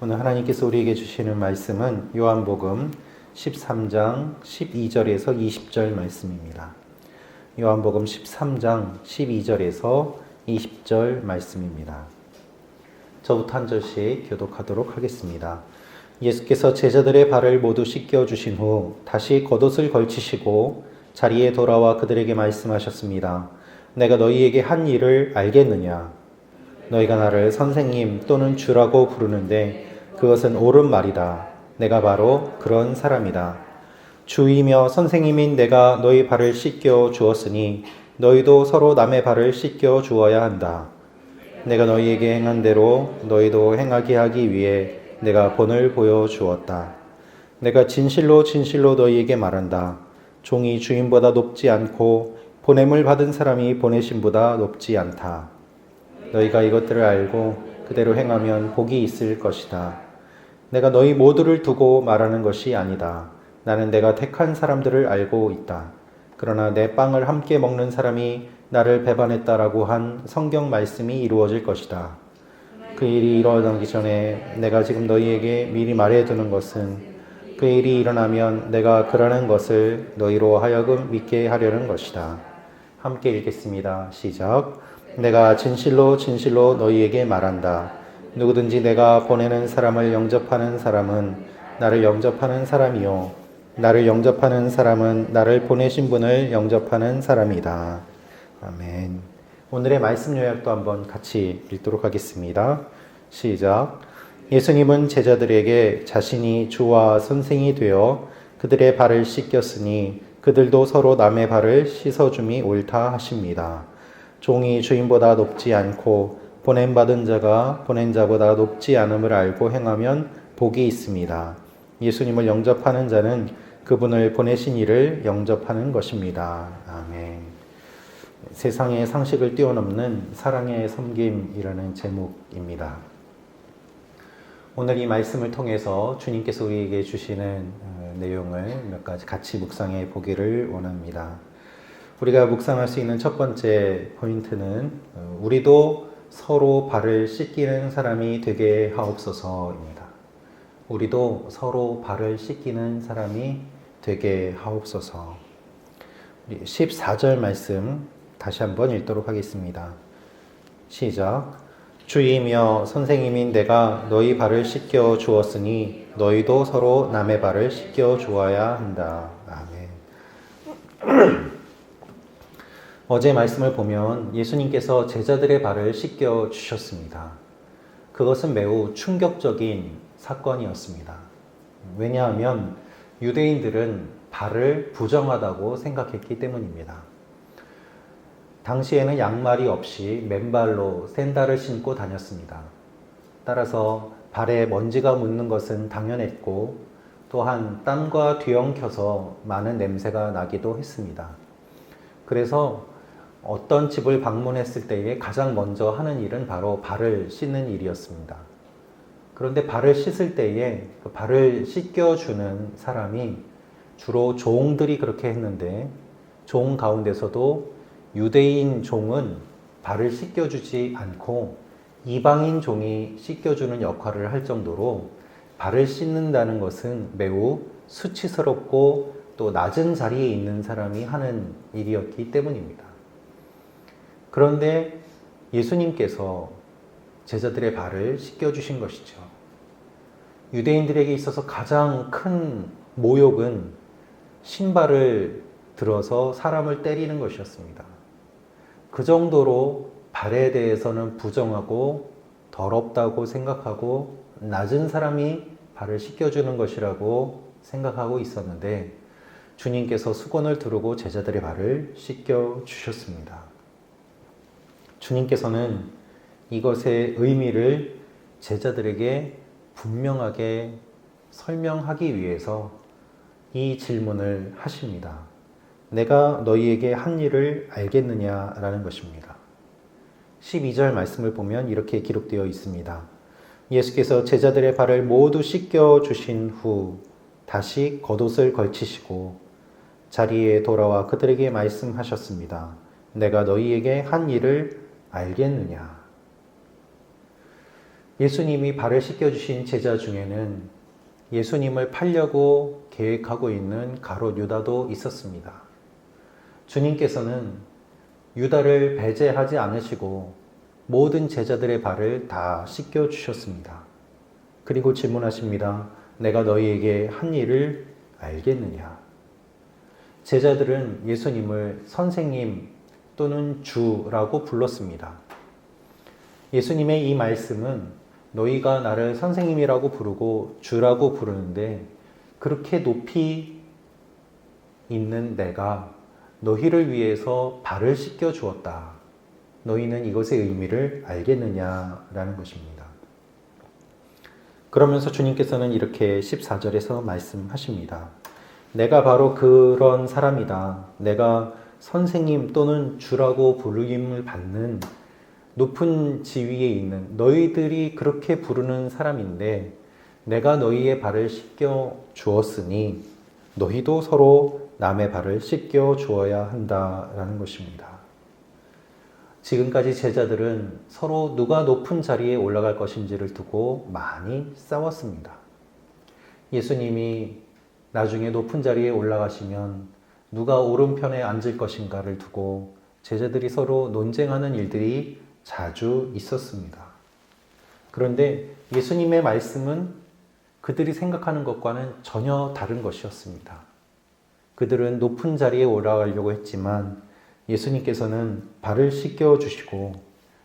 오늘 하나님께서 우리에게 주시는 말씀은 요한복음 13장 12절에서 20절 말씀입니다. 요한복음 13장 12절에서 20절 말씀입니다. 저부터 한 절씩 교독하도록 하겠습니다. 예수께서 제자들의 발을 모두 씻겨 주신 후 다시 겉옷을 걸치시고 자리에 돌아와 그들에게 말씀하셨습니다. 내가 너희에게 한 일을 알겠느냐? 너희가 나를 선생님 또는 주라고 부르는데 그것은 옳은 말이다. 내가 바로 그런 사람이다. 주이며 선생님인 내가 너희 발을 씻겨 주었으니 너희도 서로 남의 발을 씻겨 주어야 한다. 내가 너희에게 행한 대로 너희도 행하게 하기 위해 내가 본을 보여 주었다. 내가 진실로 진실로 너희에게 말한다. 종이 주인보다 높지 않고 보냄을 받은 사람이 보내심보다 높지 않다. 너희가 이것들을 알고 그대로 행하면 복이 있을 것이다. 내가 너희 모두를 두고 말하는 것이 아니다. 나는 내가 택한 사람들을 알고 있다. 그러나 내 빵을 함께 먹는 사람이 나를 배반했다라고 한 성경 말씀이 이루어질 것이다. 그 일이 일어나기 전에 내가 지금 너희에게 미리 말해두는 것은 그 일이 일어나면 내가 그러는 것을 너희로 하여금 믿게 하려는 것이다. 함께 읽겠습니다. 시작. 내가 진실로 진실로 너희에게 말한다. 누구든지 내가 보내는 사람을 영접하는 사람은 나를 영접하는 사람이요 나를 영접하는 사람은 나를 보내신 분을 영접하는 사람이다. 아멘. 오늘의 말씀 요약도 한번 같이 읽도록 하겠습니다. 시작. 예수님은 제자들에게 자신이 주와 선생이 되어 그들의 발을 씻겼으니 그들도 서로 남의 발을 씻어줌이 옳다 하십니다. 종이 주인보다 높지 않고 보냄받은 자가 보낸 자보다 높지 않음을 알고 행하면 복이 있습니다. 예수님을 영접하는 자는 그분을 보내신 이를 영접하는 것입니다. 아멘. 세상의 상식을 뛰어넘는 사랑의 섬김이라는 제목입니다. 오늘 이 말씀을 통해서 주님께서 우리에게 주시는 내용을 몇 가지 같이 묵상해 보기를 원합니다. 우리가 묵상할 수 있는 첫 번째 포인트는 우리도 서로 발을 씻기는 사람이 되게 하옵소서입니다. 우리도 서로 발을 씻기는 사람이 되게 하옵소서. 14절 말씀 다시 한번 읽도록 하겠습니다. 시작. 주이며 선생님인 내가 너희 발을 씻겨 주었으니 너희도 서로 남의 발을 씻겨 주어야 한다. 아멘. 어제 말씀을 보면 예수님께서 제자들의 발을 씻겨 주셨습니다. 그것은 매우 충격적인 사건이었습니다. 왜냐하면 유대인들은 발을 부정하다고 생각했기 때문입니다. 당시에는 양말이 없이 맨발로 샌들을 신고 다녔습니다. 따라서 발에 먼지가 묻는 것은 당연했고 또한 땀과 뒤엉켜서 많은 냄새가 나기도 했습니다. 그래서 어떤 집을 방문했을 때에 가장 먼저 하는 일은 바로 발을 씻는 일이었습니다. 그런데 발을 씻을 때에 그 발을 씻겨주는 사람이 주로 종들이 그렇게 했는데 종 가운데서도 유대인 종은 발을 씻겨주지 않고 이방인 종이 씻겨주는 역할을 할 정도로 발을 씻는다는 것은 매우 수치스럽고 또 낮은 자리에 있는 사람이 하는 일이었기 때문입니다. 그런데 예수님께서 제자들의 발을 씻겨주신 것이죠. 유대인들에게 있어서 가장 큰 모욕은 신발을 들어서 사람을 때리는 것이었습니다. 그 정도로 발에 대해서는 부정하고 더럽다고 생각하고 낮은 사람이 발을 씻겨주는 것이라고 생각하고 있었는데 주님께서 수건을 두르고 제자들의 발을 씻겨주셨습니다. 주님께서는 이것의 의미를 제자들에게 분명하게 설명하기 위해서 이 질문을 하십니다. 내가 너희에게 한 일을 알겠느냐라는 것입니다. 12절 말씀을 보면 이렇게 기록되어 있습니다. 예수께서 제자들의 발을 모두 씻겨 주신 후 다시 겉옷을 걸치시고 자리에 돌아와 그들에게 말씀하셨습니다. 내가 너희에게 한 일을 알겠느냐? 예수님이 발을 씻겨주신 제자 중에는 예수님을 팔려고 계획하고 있는 가롯 유다도 있었습니다. 주님께서는 유다를 배제하지 않으시고 모든 제자들의 발을 다 씻겨주셨습니다. 그리고 질문하십니다. 내가 너희에게 한 일을 알겠느냐? 제자들은 예수님을 선생님 또는 주라고 불렀습니다. 예수님의 이 말씀은 너희가 나를 선생님이라고 부르고 주라고 부르는데 그렇게 높이 있는 내가 너희를 위해서 발을 씻겨 주었다. 너희는 이것의 의미를 알겠느냐라는 것입니다. 그러면서 주님께서는 이렇게 14절에서 말씀하십니다. 내가 바로 그런 사람이다. 내가 선생님 또는 주라고 부르임을 받는 높은 지위에 있는 너희들이 그렇게 부르는 사람인데 내가 너희의 발을 씻겨 주었으니 너희도 서로 남의 발을 씻겨 주어야 한다라는 것입니다. 지금까지 제자들은 서로 누가 높은 자리에 올라갈 것인지를 두고 많이 싸웠습니다. 예수님이 나중에 높은 자리에 올라가시면 누가 오른편에 앉을 것인가를 두고 제자들이 서로 논쟁하는 일들이 자주 있었습니다. 그런데 예수님의 말씀은 그들이 생각하는 것과는 전혀 다른 것이었습니다. 그들은 높은 자리에 올라가려고 했지만 예수님께서는 발을 씻겨 주시고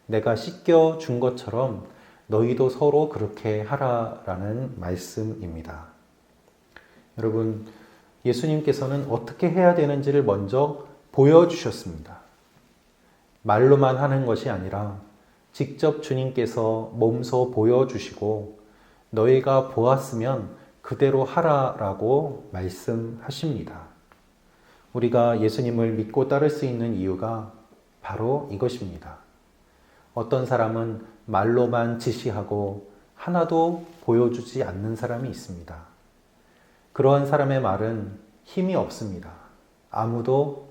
내가 씻겨 준 것처럼 너희도 서로 그렇게 하라라는 말씀입니다. 여러분, 예수님께서는 어떻게 해야 되는지를 먼저 보여주셨습니다. 말로만 하는 것이 아니라 직접 주님께서 몸소 보여주시고 너희가 보았으면 그대로 하라라고 말씀하십니다. 우리가 예수님을 믿고 따를 수 있는 이유가 바로 이것입니다. 어떤 사람은 말로만 지시하고 하나도 보여주지 않는 사람이 있습니다. 그러한 사람의 말은 힘이 없습니다. 아무도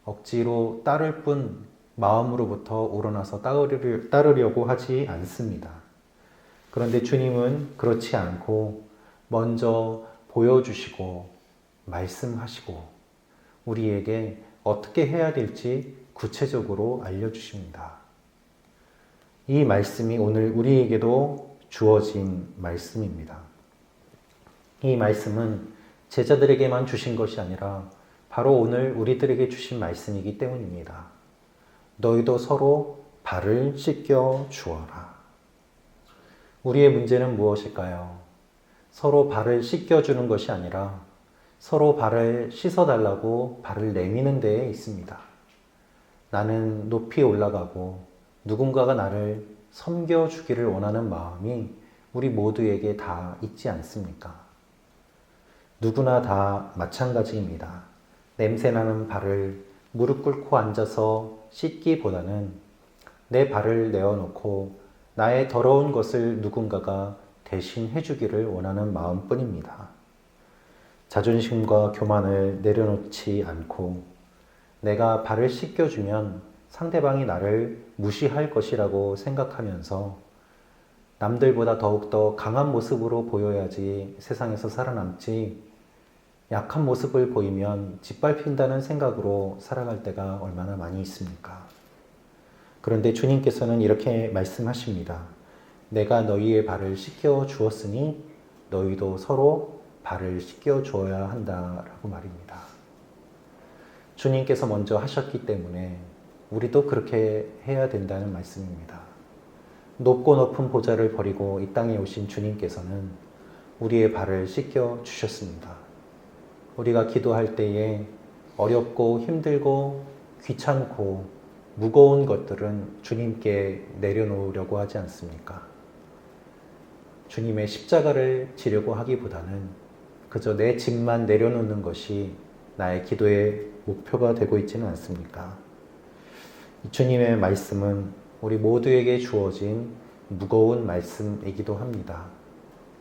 억지로 따를 뿐 마음으로부터 우러나서 따르려고 하지 않습니다. 그런데 주님은 그렇지 않고 먼저 보여주시고 말씀하시고 우리에게 어떻게 해야 될지 구체적으로 알려주십니다. 이 말씀이 오늘 우리에게도 주어진 말씀입니다. 이 말씀은 제자들에게만 주신 것이 아니라 바로 오늘 우리들에게 주신 말씀이기 때문입니다. 너희도 서로 발을 씻겨 주어라. 우리의 문제는 무엇일까요? 서로 발을 씻겨주는 것이 아니라 서로 발을 씻어달라고 발을 내미는 데에 있습니다. 나는 높이 올라가고 누군가가 나를 섬겨주기를 원하는 마음이 우리 모두에게 다 있지 않습니까? 누구나 다 마찬가지입니다. 냄새나는 발을 무릎 꿇고 앉아서 씻기보다는 내 발을 내어놓고 나의 더러운 것을 누군가가 대신 해주기를 원하는 마음뿐입니다. 자존심과 교만을 내려놓지 않고 내가 발을 씻겨주면 상대방이 나를 무시할 것이라고 생각하면서 남들보다 더욱더 강한 모습으로 보여야지 세상에서 살아남지 약한 모습을 보이면 짓밟힌다는 생각으로 살아갈 때가 얼마나 많이 있습니까? 그런데 주님께서는 이렇게 말씀하십니다. 내가 너희의 발을 씻겨 주었으니 너희도 서로 발을 씻겨 주어야 한다라고 말입니다. 주님께서 먼저 하셨기 때문에 우리도 그렇게 해야 된다는 말씀입니다. 높고 높은 보좌를 버리고 이 땅에 오신 주님께서는 우리의 발을 씻겨 주셨습니다. 우리가 기도할 때에 어렵고 힘들고 귀찮고 무거운 것들은 주님께 내려놓으려고 하지 않습니까? 주님의 십자가를 지려고 하기보다는 그저 내 짐만 내려놓는 것이 나의 기도의 목표가 되고 있지는 않습니까? 주님의 말씀은 우리 모두에게 주어진 무거운 말씀이기도 합니다.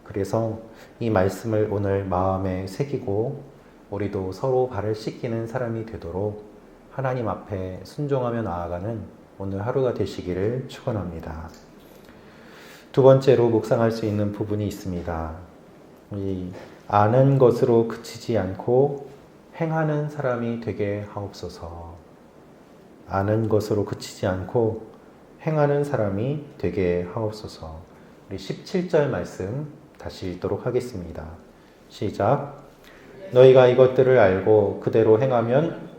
그래서 이 말씀을 오늘 마음에 새기고 우리도 서로 발을 씻기는 사람이 되도록 하나님 앞에 순종하며 나아가는 오늘 하루가 되시기를 축원합니다. 두 번째로 묵상할 수 있는 부분이 있습니다. 이 아는 것으로 그치지 않고 행하는 사람이 되게 하옵소서. 아는 것으로 그치지 않고 행하는 사람이 되게 하옵소서. 우리 17절 말씀 다시 읽도록 하겠습니다. 시작. 너희가 이것들을 알고 그대로 행하면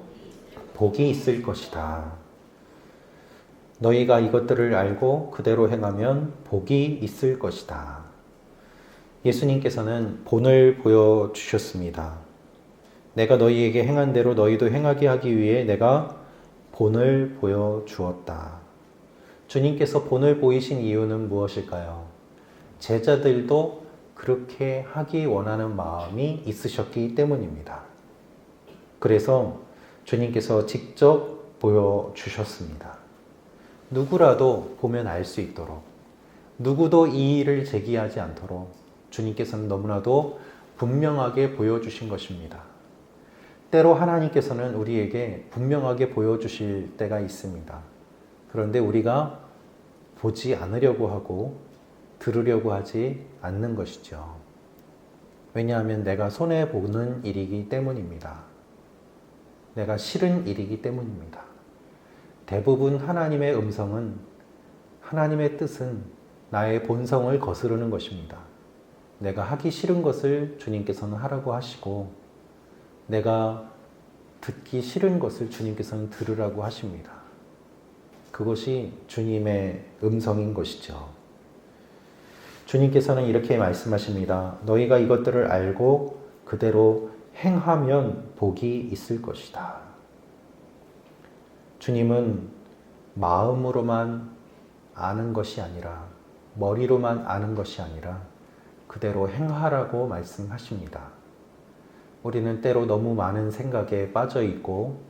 복이 있을 것이다. 너희가 이것들을 알고 그대로 행하면 복이 있을 것이다. 예수님께서는 본을 보여주셨습니다. 내가 너희에게 행한 대로 너희도 행하게 하기 위해 내가 본을 보여주었다. 주님께서 본을 보이신 이유는 무엇일까요? 제자들도 그렇게 하기 원하는 마음이 있으셨기 때문입니다. 그래서 주님께서 직접 보여주셨습니다. 누구라도 보면 알 수 있도록, 누구도 이의를 제기하지 않도록 주님께서는 너무나도 분명하게 보여주신 것입니다. 때로 하나님께서는 우리에게 분명하게 보여주실 때가 있습니다. 그런데 우리가 보지 않으려고 하고 들으려고 하지 않는 것이죠. 왜냐하면 내가 손해보는 일이기 때문입니다. 내가 싫은 일이기 때문입니다. 대부분 하나님의 음성은, 하나님의 뜻은 나의 본성을 거스르는 것입니다. 내가 하기 싫은 것을 주님께서는 하라고 하시고, 내가 듣기 싫은 것을 주님께서는 들으라고 하십니다. 그것이 주님의 음성인 것이죠. 주님께서는 이렇게 말씀하십니다. 너희가 이것들을 알고 그대로 행하면 복이 있을 것이다. 주님은 마음으로만 아는 것이 아니라, 머리로만 아는 것이 아니라 그대로 행하라고 말씀하십니다. 우리는 때로 너무 많은 생각에 빠져 있고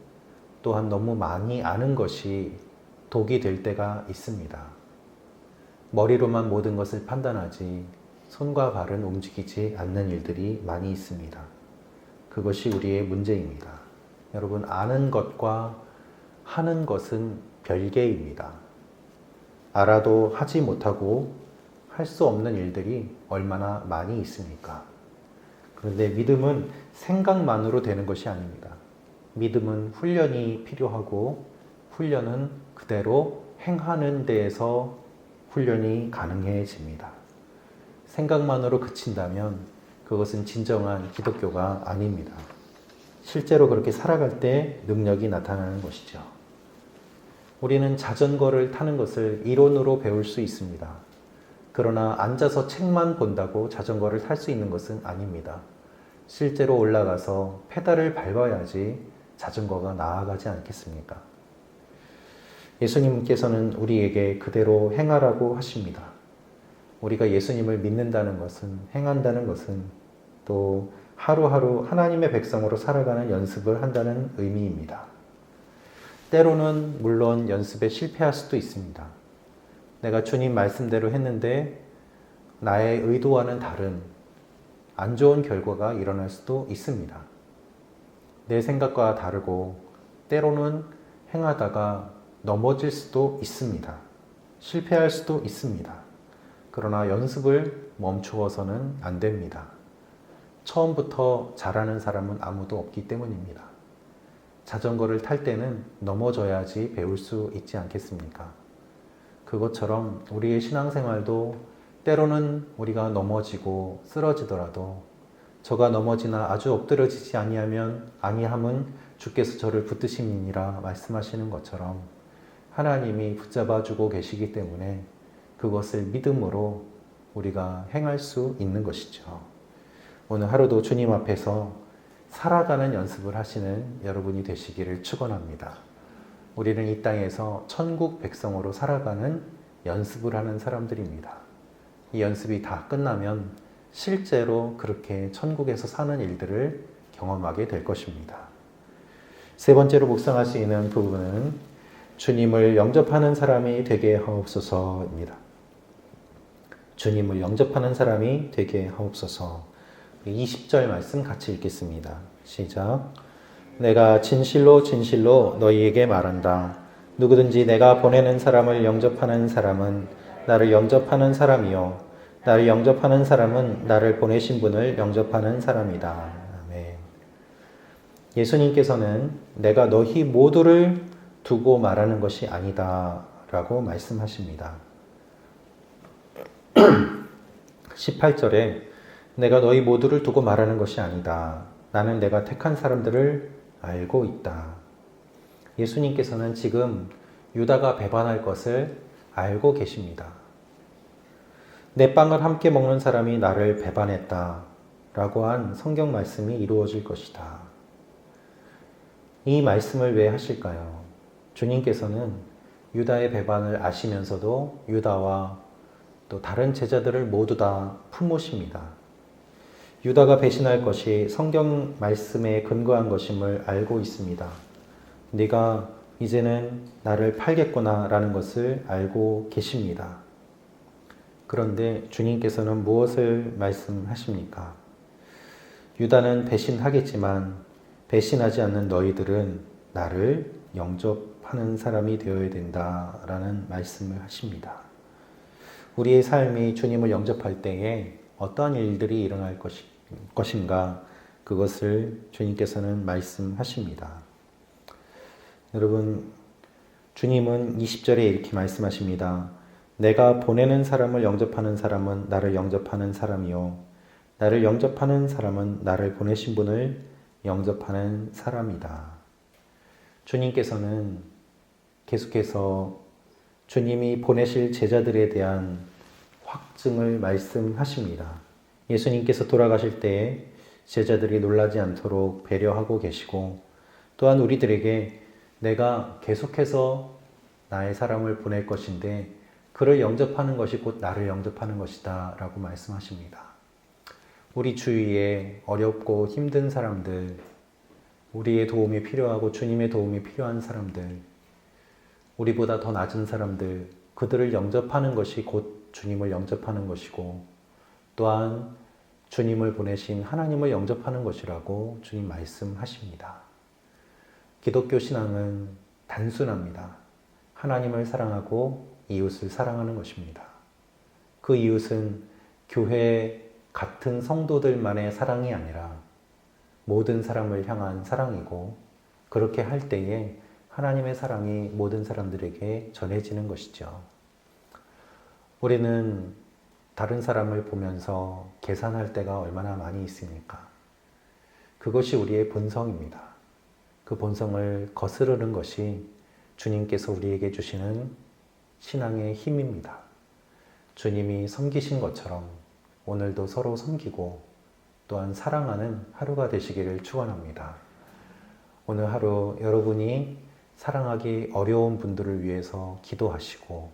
또한 너무 많이 아는 것이 독이 될 때가 있습니다. 머리로만 모든 것을 판단하지 손과 발은 움직이지 않는 일들이 많이 있습니다. 그것이 우리의 문제입니다. 여러분, 아는 것과 하는 것은 별개입니다. 알아도 하지 못하고 할 수 없는 일들이 얼마나 많이 있습니까? 그런데 믿음은 생각만으로 되는 것이 아닙니다. 믿음은 훈련이 필요하고, 훈련은 그대로 행하는 데에서 훈련이 가능해집니다. 생각만으로 그친다면 그것은 진정한 기독교가 아닙니다. 실제로 그렇게 살아갈 때 능력이 나타나는 것이죠. 우리는 자전거를 타는 것을 이론으로 배울 수 있습니다. 그러나 앉아서 책만 본다고 자전거를 탈 수 있는 것은 아닙니다. 실제로 올라가서 페달을 밟아야지 자전거가 나아가지 않겠습니까? 예수님께서는 우리에게 그대로 행하라고 하십니다. 우리가 예수님을 믿는다는 것은, 행한다는 것은 또 하루하루 하나님의 백성으로 살아가는 연습을 한다는 의미입니다. 때로는 물론 연습에 실패할 수도 있습니다. 내가 주님 말씀대로 했는데 나의 의도와는 다른 안 좋은 결과가 일어날 수도 있습니다. 내 생각과 다르고 때로는 행하다가 넘어질 수도 있습니다. 실패할 수도 있습니다. 그러나 연습을 멈추어서는 안 됩니다. 처음부터 잘하는 사람은 아무도 없기 때문입니다. 자전거를 탈 때는 넘어져야지 배울 수 있지 않겠습니까? 그것처럼 우리의 신앙생활도 때로는 우리가 넘어지고 쓰러지더라도 저가 넘어지나 아주 엎드러지지 아니함은 주께서 저를 붙드심이니라 말씀하시는 것처럼 하나님이 붙잡아 주고 계시기 때문에 그것을 믿음으로 우리가 행할 수 있는 것이죠. 오늘 하루도 주님 앞에서 살아가는 연습을 하시는 여러분이 되시기를 축원합니다. 우리는 이 땅에서 천국 백성으로 살아가는 연습을 하는 사람들입니다. 이 연습이 다 끝나면 실제로 그렇게 천국에서 사는 일들을 경험하게 될 것입니다. 세 번째로 묵상할 수 있는 부분은 주님을 영접하는 사람이 되게 하옵소서입니다. 주님을 영접하는 사람이 되게 하옵소서. 20절 말씀 같이 읽겠습니다. 시작. 내가 진실로 진실로 너희에게 말한다. 누구든지 내가 보내는 사람을 영접하는 사람은 나를 영접하는 사람이요. 나를 영접하는 사람은 나를 보내신 분을 영접하는 사람이다. 아멘. 예수님께서는 내가 너희 모두를 두고 말하는 것이 아니다 라고 말씀하십니다. 18절에 내가 너희 모두를 두고 말하는 것이 아니다. 나는 내가 택한 사람들을 알고 있다. 예수님께서는 지금 유다가 배반할 것을 알고 계십니다. 내 빵을 함께 먹는 사람이 나를 배반했다 라고 한 성경 말씀이 이루어질 것이다. 이 말씀을 왜 하실까요? 주님께서는 유다의 배반을 아시면서도 유다와 또 다른 제자들을 모두 다 품으십니다. 유다가 배신할 것이 성경 말씀에 근거한 것임을 알고 있습니다. 네가 이제는 나를 팔겠구나 라는 것을 알고 계십니다. 그런데 주님께서는 무엇을 말씀하십니까? 유다는 배신하겠지만 배신하지 않는 너희들은 나를 영접하는 사람이 되어야 된다라는 말씀을 하십니다. 우리의 삶이 주님을 영접할 때에 어떠한 일들이 일어날 것인가 그것을 주님께서는 말씀하십니다. 여러분, 주님은 20절에 이렇게 말씀하십니다. 내가 보내는 사람을 영접하는 사람은 나를 영접하는 사람이요. 나를 영접하는 사람은 나를 보내신 분을 영접하는 사람이다. 주님께서는 계속해서 주님이 보내실 제자들에 대한 확증을 말씀하십니다. 예수님께서 돌아가실 때에 제자들이 놀라지 않도록 배려하고 계시고 또한 우리들에게 내가 계속해서 나의 사람을 보낼 것인데 그를 영접하는 것이 곧 나를 영접하는 것이다 라고 말씀하십니다. 우리 주위에 어렵고 힘든 사람들, 우리의 도움이 필요하고 주님의 도움이 필요한 사람들, 우리보다 더 낮은 사람들, 그들을 영접하는 것이 곧 주님을 영접하는 것이고 또한 주님을 보내신 하나님을 영접하는 것이라고 주님 말씀하십니다. 기독교 신앙은 단순합니다. 하나님을 사랑하고 이웃을 사랑하는 것입니다. 그 이웃은 교회 같은 성도들만의 사랑이 아니라 모든 사람을 향한 사랑이고 그렇게 할 때에 하나님의 사랑이 모든 사람들에게 전해지는 것이죠. 우리는 다른 사람을 보면서 계산할 때가 얼마나 많이 있습니까? 그것이 우리의 본성입니다. 그 본성을 거스르는 것이 주님께서 우리에게 주시는 신앙의 힘입니다. 주님이 섬기신 것처럼 오늘도 서로 섬기고 또한 사랑하는 하루가 되시기를 축원합니다. 오늘 하루 여러분이 사랑하기 어려운 분들을 위해서 기도하시고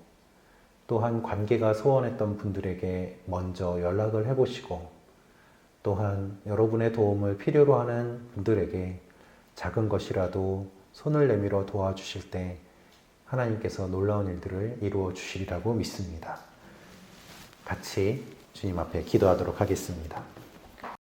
또한 관계가 소원했던 분들에게 먼저 연락을 해보시고 또한 여러분의 도움을 필요로 하는 분들에게 작은 것이라도 손을 내밀어 도와주실 때 하나님께서 놀라운 일들을 이루어 주시리라고 믿습니다. 같이 주님 앞에 기도하도록 하겠습니다.